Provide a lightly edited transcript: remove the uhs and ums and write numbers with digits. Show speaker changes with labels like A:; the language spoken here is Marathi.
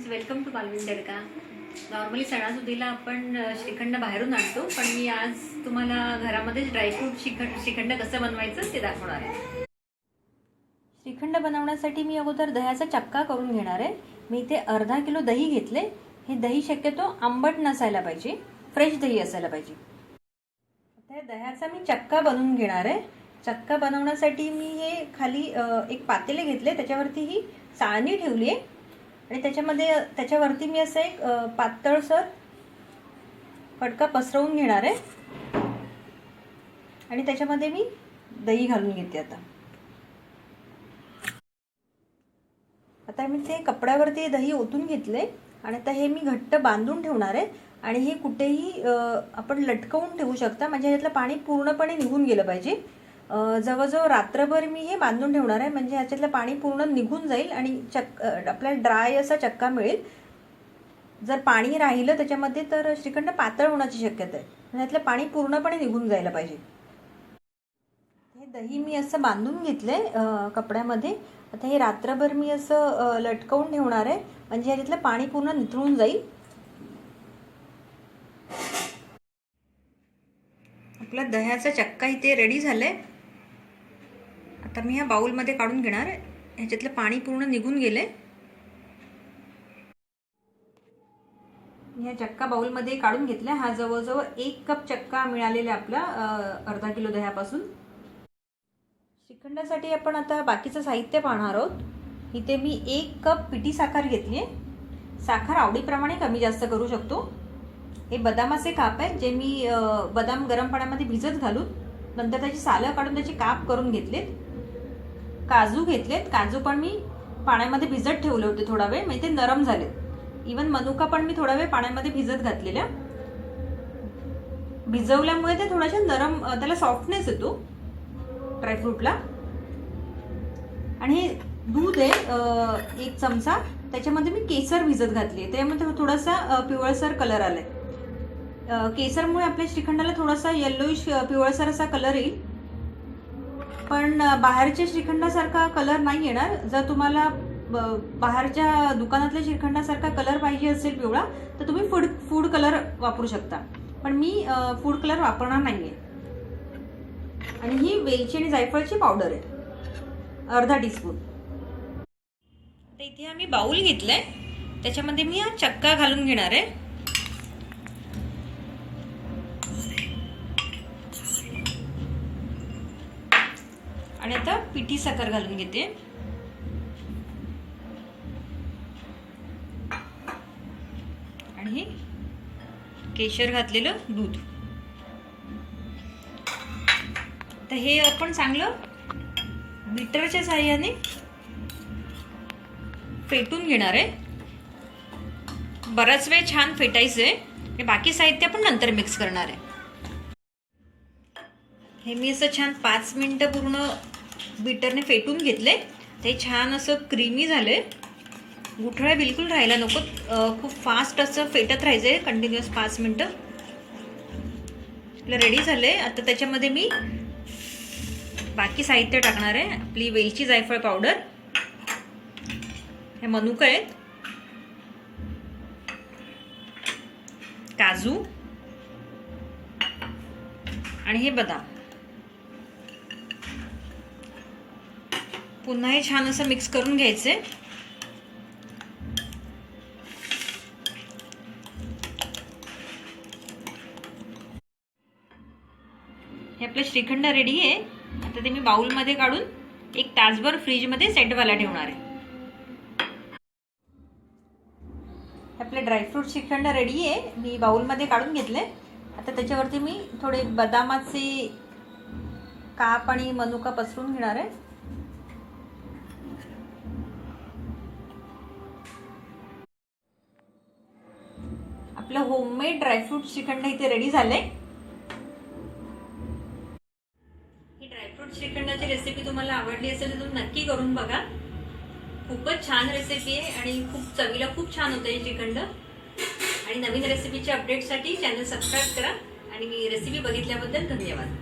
A: फ्रेंड्स, वेलकम टू बालविंदर का. नॉर्मली सणासुदीला आपण श्रीखंड बाहेरून आणतो, पण मी आज तुम्हाला घरामध्येच ड्रायफ्रूट श्रीखंड कसं बनवायचं ते दाखवणार आहे. श्रीखंड बनवण्यासाठी मी अगोदर दह्याचा चक्का करून घेणार आहे. मी इथे अर्धा किलो दही घेतले. हे दही शक्यतो आंबट नसायला पाहिजे, फ्रेश दही असायला पाहिजे. आता दह्याचा मी चक्का बनवून घेणार आहे. चक्का बनवण्यासाठी मी हे खाली एक पातेले घेतले, त्याच्यावरती ही चाळणी ठेवली आहे आणि त्याच्यावरती मी असं एक पातळसर फडका पसरवून घेणार आहे आणि त्याच्यामध्ये मी दही घालून घेते. आता मी ते कपड्यावरती दही ओतून घेतले आणि आता हे मी घट्ट बांधून ठेवणार आहे आणि हे कुठेही आपण लटकवून ठेवू शकता, म्हणजे ह्यातलं पाणी पूर्णपणे निघून गेलं पाहिजे. जवळजवळ रात्रभर मी हे बांधून ठेवणार आहे, म्हणजे ह्याच्यातलं पाणी पूर्ण निघून जाईल आणि आपल्याला ड्राय असा चक्का मिळेल. जर पाणी राहिलं त्याच्यामध्ये तर श्रीखंड पातळ होण्याची शक्यता आहे. ह्यातलं पाणी पूर्णपणे निघून जायला पाहिजे. हे दही मी असं बांधून घेतलंय कपड्यामध्ये. आता हे रात्रभर मी असं लटकवून ठेवणार आहे, म्हणजे ह्याच्यातलं पाणी पूर्ण निथळून जाईल. आपला दह्याचा चक्का इथे रेडी झालाय. आता मी ह्या बाउलमध्ये काढून घेणार. ह्याच्यातलं पाणी पूर्ण निघून गेलंय. ह्या चक्का बाउलमध्ये काढून घेतला. हा जवळजवळ 1 कप चक्का मिळालेला आपला अर्धा किलो दह्यापासून. श्रीखंडासाठी आपण आता बाकीचं साहित्य पाहणार आहोत. इथे मी 1 कप पिठी साखर घेतली आहे. साखर आवडीप्रमाणे कमी जास्त करू शकतो. हे बदामाचे काप आहेत, जे मी बदाम गरम पाण्यामध्ये भिजत घालून नंतर त्याची सालं काढून त्याचे काप करून घेतलेत. काजू घेतलेत. काजू पण मी पाण्यामध्ये भिजत ठेवले होते थोडा वेळ, म्हणजे ते नरम झालेत. इवन मनुका पण मी थोडा वेळ पाण्यामध्ये भिजत घातलेल्या. भिजवल्यामुळे ते थोडाशा नरम, त्याला सॉफ्टनेस येतो ड्रायफ्रूटला. आणि हे दूध आहे 1 चमचा. त्याच्यामध्ये मी केसर भिजत घातली, त्यामध्ये थोडासा पिवळसर कलर आलाय. केसरमुळे आपल्या श्रीखंडाला थोडासा येल्लोइश पिवळसर असा कलर येईल, पण बाहेरच्या श्रीखंडासारखा कलर नाही येणार. जर तुम्हाला बाहेरच्या दुकानातल्या श्रीखंडासारखा कलर पाहिजे असेल पिवळा, तर तुम्ही फूड कलर वापरू शकता, पण मी फूड कलर वापरणार नाहीये. आणि ही वेलची आणि जायफळची पावडर आहे अर्धा टीस्पून. आता इथे आम्ही बाउल घेतलाय, त्याच्यामध्ये मी हा चक्का घालून घेणार आहे. आणि आता पिठी साखर घालून घेते. आणि हे केशर घातलेलं दूध. तर हे आपण चांगलं बीटरच्या साहाय्याने फेटून घेणार आहे. बराच वेळ छान फेटायचं आहे. हे बाकी साहित्य आपण नंतर मिक्स करणार आहे. हे मी असं छान 5 मिनिटं पूर्ण बीटरने फेटून घेतले. ते छान असं क्रीमी झाले. गुठळ्या बिलकुल राहायला नको, खूप फास्ट असं फेटत राहायचंय कंटिन्युअस 5 मिनिटं. आपलं रेडी झालंय. आता त्याच्यामध्ये मी बाकी साहित्य टाकणार आहे. आपली वेलची जायफळ पावडर, हे मनुका आहेत, काजू आणि हे बदाम. पुन्हा हे छान असं मिक्स करून घ्यायचंय. हे आपलं श्रीखंड रेडी आहे. आता ते मी बाउलमध्ये काढून 1 तासभर फ्रीजमध्ये सेट व्हायला ठेवणार आहे. आपले ड्रायफ्रूट श्रीखंड रेडी आहे. मी बाउलमध्ये काढून घेतले. आता त्याच्यावरती मी थोडे बदामाचे काप आणि मनुका पसरून घेणार आहे. आपलं होममेड ड्रायफ्रूट श्रीखंड इथे रेडी झालंय. ही ड्रायफ्रूट श्रीखंडाची रेसिपी तुम्हाला आवडली असेल तर तुम्ही नक्की करून बघा. खूपच छान रेसिपी आहे आणि खूप चवीला खूप छान होतं हे श्रीखंड. आणि नवीन रेसिपीच्या अपडेटसाठी चॅनल सबस्क्राईब करा. आणि रेसिपी बघितल्याबद्दल धन्यवाद.